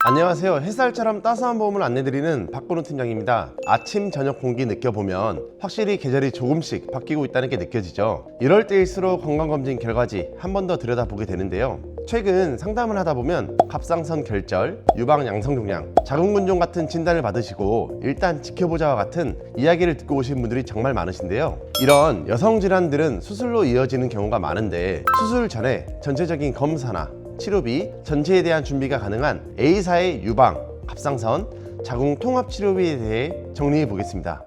안녕하세요. 햇살처럼 따스한 봄을 안내드리는 박근호 팀장입니다. 아침 저녁 공기 느껴보면 확실히 계절이 조금씩 바뀌고 있다는 게 느껴지죠. 이럴 때일수록 건강검진 결과지 한 번 더 들여다보게 되는데요. 최근 상담을 하다 보면 갑상선 결절, 유방 양성종양, 자궁근종 같은 진단을 받으시고 일단 지켜보자와 같은 이야기를 듣고 오신 분들이 정말 많으신데요. 이런 여성 질환들은 수술로 이어지는 경우가 많은데 수술 전에 전체적인 검사나 치료비, 전체에 대한 준비가 가능한 A사의 유방, 갑상선, 자궁 통합 치료비에 대해 정리해 보겠습니다.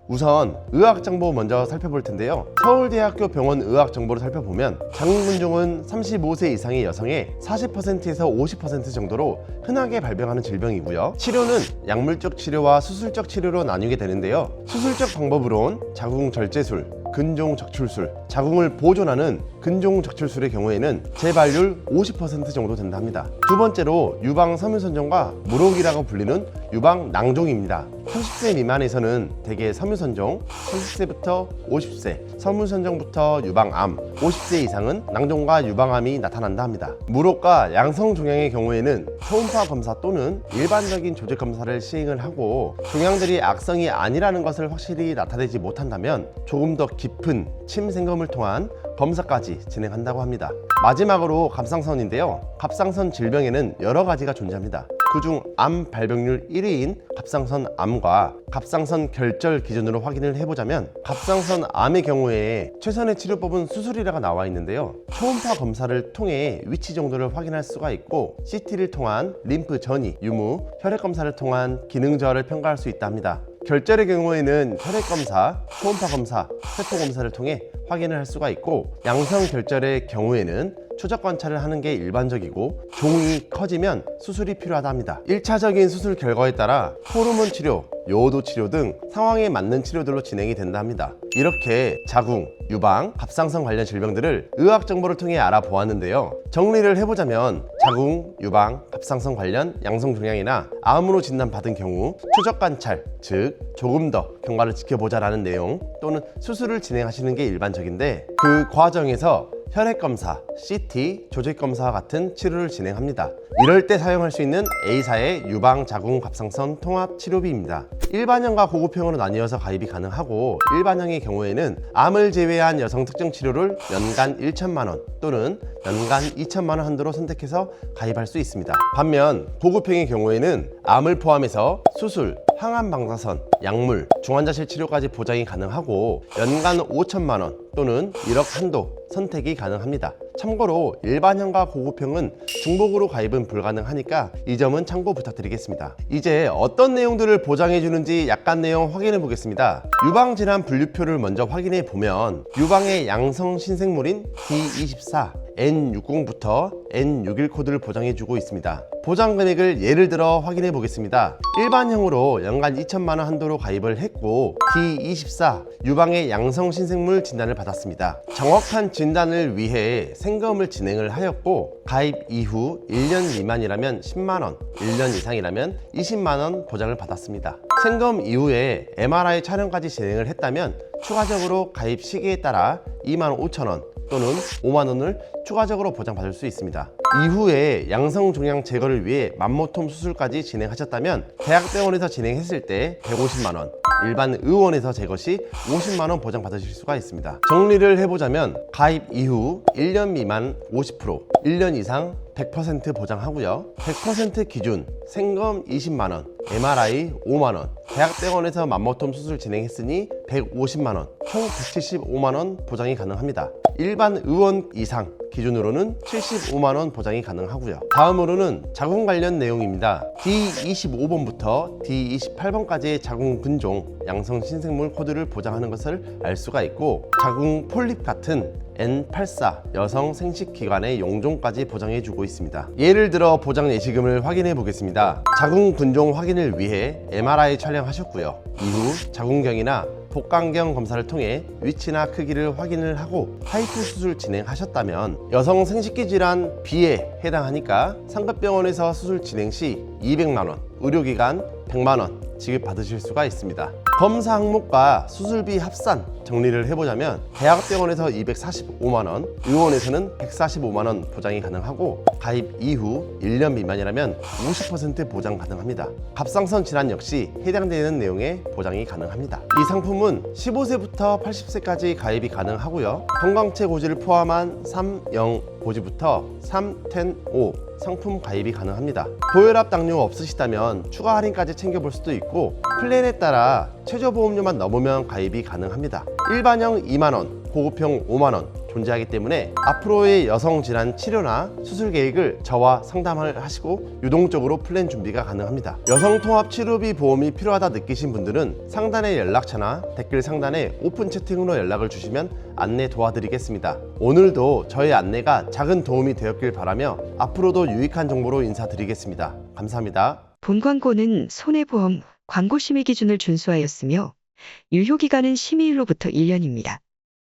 우선 의학정보 먼저 살펴볼 텐데요. 서울대학교 병원 의학정보를 살펴보면 자궁근종은 35세 이상의 여성의 40%에서 50% 정도로 흔하게 발병하는 질병이고요. 치료는 약물적 치료와 수술적 치료로 나뉘게 되는데요. 수술적 방법으론 자궁 절제술, 근종 적출술, 자궁을 보존하는 근종 적출술의 경우에는 재발률 50% 정도 된다 합니다. 두 번째로 유방 섬유선종과 무록이라고 불리는 유방 낭종입니다. 30세 미만에서는 대개 섬유선종, 30세부터 50세, 섬유선종부터 유방암, 50세 이상은 낭종과 유방암이 나타난다 합니다. 무록과 양성종양의 경우에는 초음파 검사 또는 일반적인 조직 검사를 시행을 하고 종양들이 악성이 아니라는 것을 확실히 나타내지 못한다면 조금 더 깊은 침 생검을 통한 검사까지 진행한다고 합니다. 마지막으로 갑상선인데요. 갑상선 질병에는 여러 가지가 존재합니다. 그중 암 발병률 1위인 갑상선 암과 갑상선 결절 기준으로 확인을 해보자면 갑상선 암의 경우에 최선의 치료법은 수술이라고 나와 있는데요. 초음파 검사를 통해 위치 정도를 확인할 수가 있고 CT를 통한 림프 전이, 유무, 혈액 검사를 통한 기능 저하를 평가할 수 있다 합니다. 결절의 경우에는 혈액 검사, 초음파 검사, 세포 검사를 통해 확인을 할 수가 있고 양성 결절의 경우에는 추적 관찰을 하는 게 일반적이고 종이 커지면 수술이 필요하다 합니다. 1차적인 수술 결과에 따라 호르몬 치료, 요오도 치료 등 상황에 맞는 치료들로 진행이 된다 합니다. 이렇게 자궁, 유방, 갑상선 관련 질병들을 의학 정보를 통해 알아보았는데요. 정리를 해보자면 자궁, 유방, 갑상선 관련 양성종양이나 암으로 진단받은 경우 추적 관찰, 즉 조금 더 경과를 지켜보자라는 내용 또는 수술을 진행하시는 게 일반적인데 그 과정에서 혈액검사, CT, 조직검사와 같은 치료를 진행합니다. 이럴 때 사용할 수 있는 A사의 유방, 자궁, 갑상선 통합 치료비입니다. 일반형과 고급형으로 나뉘어서 가입이 가능하고 일반형의 경우에는 암을 제외한 여성 특정 치료를 연간 1천만 원 또는 연간 2천만 원 한도로 선택해서 가입할 수 있습니다. 반면 고급형의 경우에는 암을 포함해서 수술, 항암 방사선, 약물, 중환자실 치료까지 보장이 가능하고 연간 5천만 원 또는 1억 한도 선택이 가능합니다. 참고로 일반형과 고급형은 중복으로 가입은 불가능하니까 이 점은 참고 부탁드리겠습니다. 이제 어떤 내용들을 보장해 주는지 약간 내용 확인해 보겠습니다. 유방질환 분류표를 먼저 확인해 보면 유방의 양성 신생물인 D24, N60부터 N61 코드를 보장해 주고 있습니다. 보장 금액을 예를 들어 확인해 보겠습니다. 일반형으로 연간 2천만 원 한도로 가입을 했고 D24 유방의 양성 신생물 진단을 받았습니다. 정확한 진단을 위해 생검을 진행을 하였고 가입 이후 1년 미만이라면 10만 원, 1년 이상이라면 20만 원 보장을 받았습니다. 생검 이후에 MRI 촬영까지 진행을 했다면 추가적으로 가입 시기에 따라 2만 5천 원 또는 5만 원을 추가적으로 보장받을 수 있습니다. 이후에 양성종양 제거를 위해 맘모톰 수술까지 진행하셨다면 대학병원에서 진행했을 때 150만 원, 일반 의원에서 제거 시 50만 원 보장받으실 수가 있습니다. 정리를 해보자면 가입 이후 1년 미만 50%, 1년 이상 100% 보장하고요. 100% 기준 생검 20만 원, MRI 5만 원, 대학병원에서 맘모톰 수술 진행했으니 150만 원, 총 175만 원 보장이 가능합니다. 일반 의원 이상 기준으로는 75만 원 보장이 가능하고요. 다음으로는 자궁 관련 내용입니다. D25번부터 D28번까지의 자궁 근종, 양성 신생물 코드를 보장하는 것을 알 수가 있고 자궁 폴립 같은 N84 여성 생식기관의 용종까지 보장해주고 있습니다. 예를 들어 보장 예시금을 확인해 보겠습니다. 자궁 근종 확인을 위해 MRI 촬영하셨고요. 이후 자궁경이나 복강경 검사를 통해 위치나 크기를 확인을 하고 하이프 수술 진행하셨다면 여성 생식기 질환 B에 해당하니까 상급병원에서 수술 진행 시 200만 원, 의료기관 100만 원, 지급받으실 수가 있습니다. 검사 항목과 수술비 합산 정리를 해보자면 대학병원에서 245만원, 의원에서는 145만원 보장이 가능하고 가입 이후 1년 미만이라면 50% 보장 가능합니다. 갑상선 질환 역시 해당되는 내용의 보장이 가능합니다. 이 상품은 15세부터 80세까지 가입이 가능하고요. 건강체 고지를 포함한 3, 0 고지부터 3, 10, 5 상품 가입이 가능합니다. 고혈압 당뇨 없으시다면 추가 할인까지 챙겨볼 수도 있고 플랜에 따라 최저보험료만 넘으면 가입이 가능합니다. 일반형 2만원, 고급형 5만원 존재하기 때문에 앞으로의 여성 질환 치료나 수술 계획을 저와 상담을 하시고 유동적으로 플랜 준비가 가능합니다. 여성 통합 치료비 보험이 필요하다 느끼신 분들은 상단의 연락처나 댓글 상단에 오픈 채팅으로 연락을 주시면 안내 도와드리겠습니다. 오늘도 저의 안내가 작은 도움이 되었길 바라며 앞으로도 유익한 정보로 인사드리겠습니다. 감사합니다. 본 광고는 손해보험 광고 심의 기준을 준수하였으며 유효기간은 심의일로부터 1년입니다.